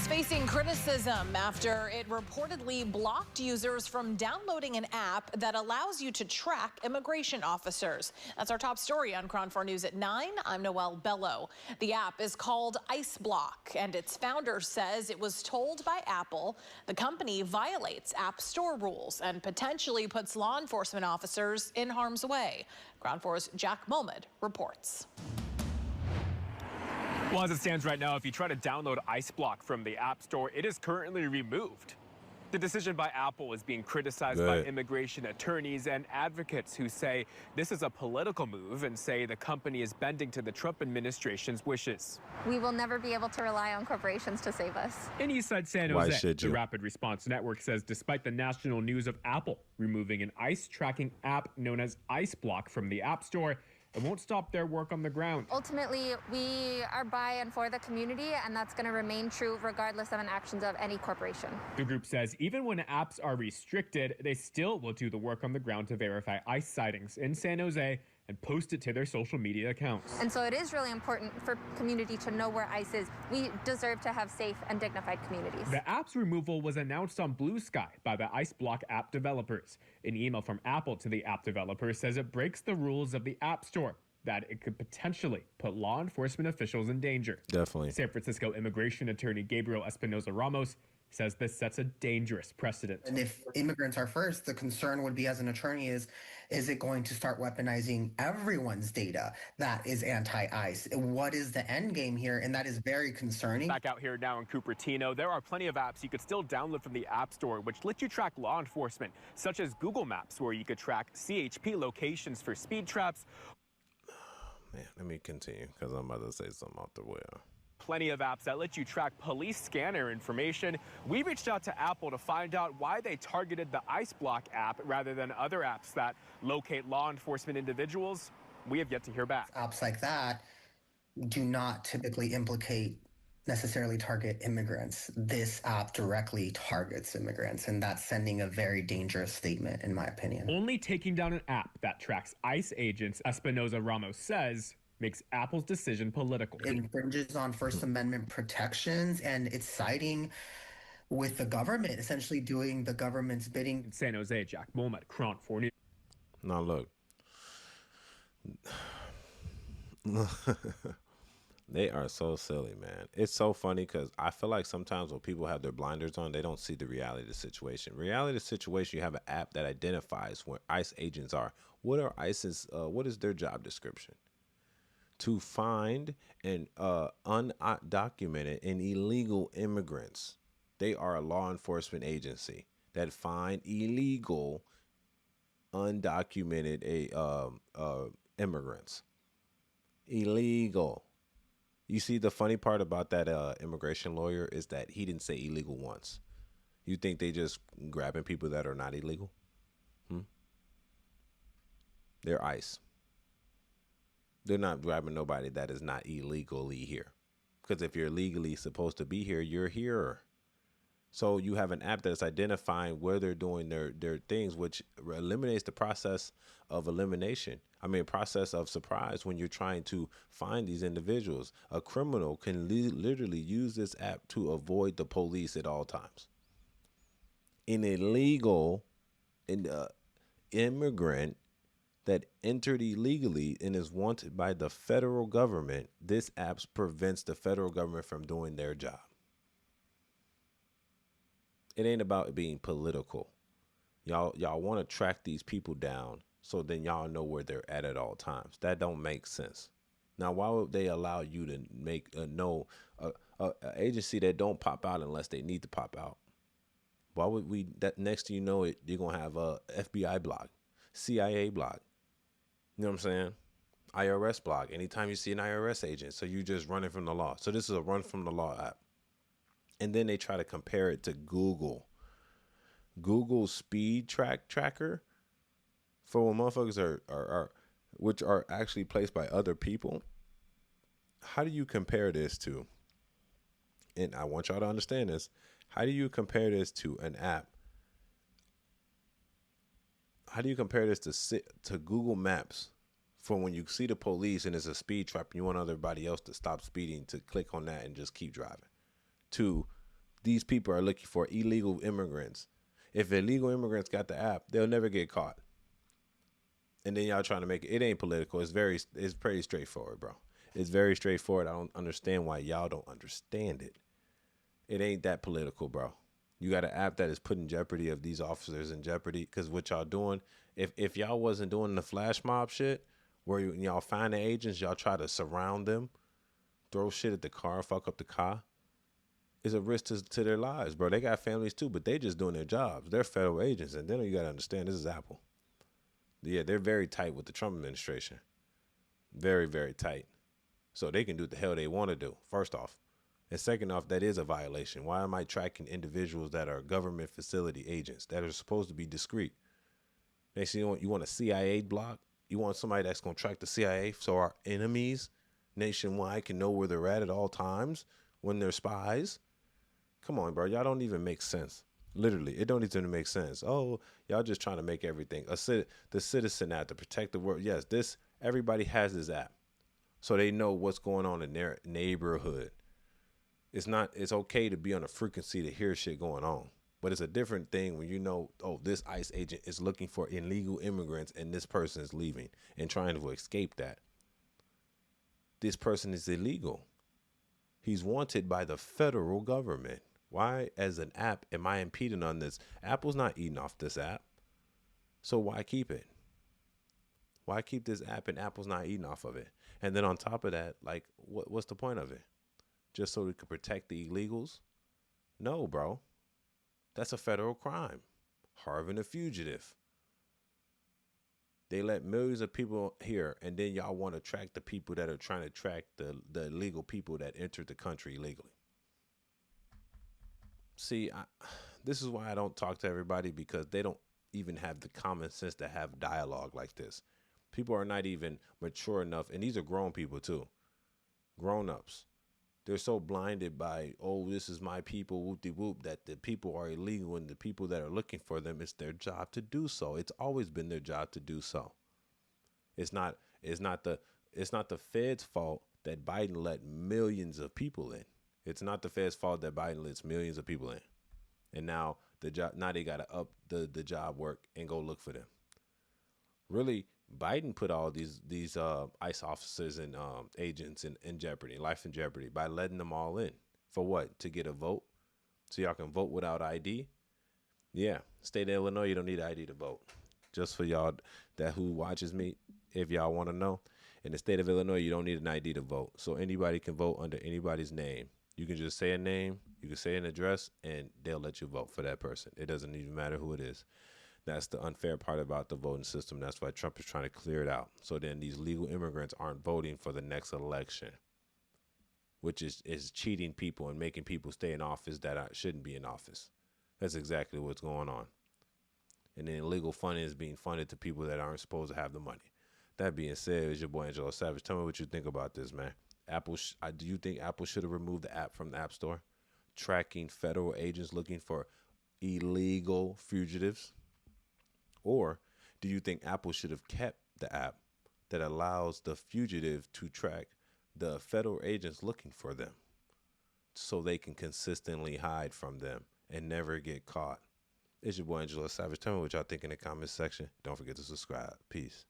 facing criticism after it reportedly blocked users from downloading an app that allows you to track immigration officers. That's our top story on Cron 4 News at 9. I'm Noelle Bello. The app is called Ice Block, and its founder says it was told by Apple the company violates App Store rules and potentially puts law enforcement officers in harm's way. Cron 4's Jack Mohamed reports. Well, as it stands right now, if you try to download Ice Block from the App Store, it is currently removed. The decision by Apple is being criticized by immigration attorneys and advocates who say this is a political move and say the company is bending to the Trump administration's wishes. We will never be able to rely on corporations to save us. In Eastside San Jose, the Rapid Response Network says despite the national news of Apple removing an ICE tracking app known as Ice Block from the App Store, it won't stop their work on the ground. Ultimately, we are by and for the community, and that's going to remain true regardless of an actions of any corporation. The group says even when apps are restricted, they still will do the work on the ground to verify ICE sightings in San Jose and post it to their social media accounts. And so it is really important for community to know where ICE is. We deserve to have safe and dignified communities. The app's removal was announced on Blue Sky by the Ice Block app developers. An email from Apple to the app developer says it breaks the rules of the App Store, that it could potentially put law enforcement officials in danger. Definitely. San Francisco immigration attorney Gabriel Espinoza Ramos says this sets a dangerous precedent. And if immigrants are first, the concern would be as an attorney is it going to start weaponizing everyone's data that is anti-ICE? What is the end game here? And that is very concerning. Back out here now in Cupertino, there are plenty of apps you could still download from the App Store, which let you track law enforcement, such as Google Maps, where you could track CHP locations for speed traps. Man, let me continue because I'm about to say something out the way. Plenty of apps that let you track police scanner information. We reached out to Apple to find out why they targeted the Ice Block app rather than other apps that locate law enforcement individuals. We have yet to hear back. Apps like that do not typically necessarily target immigrants. This app directly targets immigrants, and that's sending a very dangerous statement, in my opinion. Only taking down an app that tracks ICE agents, Espinoza Ramos says, makes Apple's decision political. It infringes on First Amendment protections, and it's siding with the government, essentially doing the government's bidding. In San Jose, Jack Mohamed, Cron 4 News. Now look, they are so silly, man. It's so funny because I feel like sometimes when people have their blinders on, they don't see the reality of the situation. Reality of the situation, you have an app that identifies where ICE agents are. What is their job description? To find and undocumented and illegal immigrants. They are a law enforcement agency that find illegal, undocumented immigrants. Illegal. You see, the funny part about that immigration lawyer is that he didn't say illegal once. You think they just grabbing people that are not illegal? They're ICE. They're not grabbing nobody that is not illegally here. Because if you're legally supposed to be here, you're here. So you have an app that's identifying where they're doing their things, which eliminates the process of elimination. Process of surprise when you're trying to find these individuals. A criminal can literally use this app to avoid the police at all times. An illegal immigrant that entered illegally and is wanted by the federal government, this app prevents the federal government from doing their job. It ain't about being political. Y'all want to track these people down so then y'all know where they're at all times. That don't make sense. Now, why would they allow you to make an agency that don't pop out unless they need to pop out? Why would we? That next thing you know it, you're gonna have a FBI blog, CIA blog. You know what I'm saying? IRS blog. Anytime you see an IRS agent, so you just running from the law. So this is a run from the law app. And then they try to compare it to Google. Google's speed tracker for when motherfuckers are which are actually placed by other people. How do you compare this to? And I want y'all to understand this. How do you compare this to an app? How do you compare this to Google Maps for when you see the police and it's a speed trap and you want everybody else to stop speeding to click on that and just keep driving? To These people are looking for illegal immigrants. If illegal immigrants got the app, they'll never get caught. And then y'all trying to make it ain't political. It's pretty straightforward, bro. It's very straightforward. I don't understand why y'all don't understand it. It ain't that political, bro. You got an app that is putting jeopardy of these officers in jeopardy, because what y'all doing, if y'all wasn't doing the flash mob shit, where y'all find the agents, y'all try to surround them, throw shit at the car, fuck up the car, is a risk to their lives, bro. They got families too, but they just doing their jobs. They're federal agents, and then you got to understand this is Apple. Yeah, they're very tight with the Trump administration. Very, very tight. So they can do what the hell they want to do, first off. And second off, that is a violation. Why am I tracking individuals that are government facility agents that are supposed to be discreet? Next thing you want a CIA block? You want somebody that's going to track the CIA so our enemies nationwide can know where they're at all times when they're spies? Come on, bro. Y'all don't even make sense. Literally, it don't even make sense. Oh, y'all just trying to make everything. The Citizen Act to protect the world. Yes, everybody has this app, so they know what's going on in their neighborhood. It's okay to be on a frequency to hear shit going on, but it's a different thing when you know, oh, this ICE agent is looking for illegal immigrants and this person is leaving and trying to escape that. This person is illegal. He's wanted by the federal government. Why, as an app, am I impeding on this? Apple's not eating off this app. So why keep it? Why keep this app and Apple's not eating off of it? And then on top of that, like, what's the point of it? Just so we could protect the illegals? No, bro. That's a federal crime. Harboring a fugitive. They let millions of people here, and then y'all want to track the people that are trying to track the illegal people that entered the country illegally. See, this is why I don't talk to everybody, because they don't even have the common sense to have dialogue like this. People are not even mature enough, and these are grown people too. Grown-ups. They're so blinded by, oh, this is my people, whoop-de-whoop, that the people are illegal, and the people that are looking for them, it's their job to do so. It's always been their job to do so. It's not the Fed's fault that Biden let millions of people in. It's not the Fed's fault that Biden lets millions of people in. And now they got to up the job work and go look for them. Really, Biden put all these ICE officers and agents in jeopardy, life in jeopardy, by letting them all in. For what? To get a vote? So y'all can vote without ID? Yeah. State of Illinois, you don't need ID to vote. Just for y'all who watches me, if y'all want to know, in the state of Illinois, you don't need an ID to vote. So anybody can vote under anybody's name. You can just say a name, you can say an address, and they'll let you vote for that person. It doesn't even matter who it is. That's the unfair part about the voting system. That's why Trump is trying to clear it out. So then these legal immigrants aren't voting for the next election, which is cheating people and making people stay in office that shouldn't be in office. That's exactly what's going on. And then illegal funding is being funded to people that aren't supposed to have the money. That being said, it's your boy Angelo Savage. Tell me what you think about this, man. Do you think Apple should have removed the app from the App Store, tracking federal agents looking for illegal fugitives? Or do you think Apple should have kept the app that allows the fugitive to track the federal agents looking for them so they can consistently hide from them and never get caught? It's your boy Angelo Savage. Tell me what y'all think in the comments section. Don't forget to subscribe. Peace.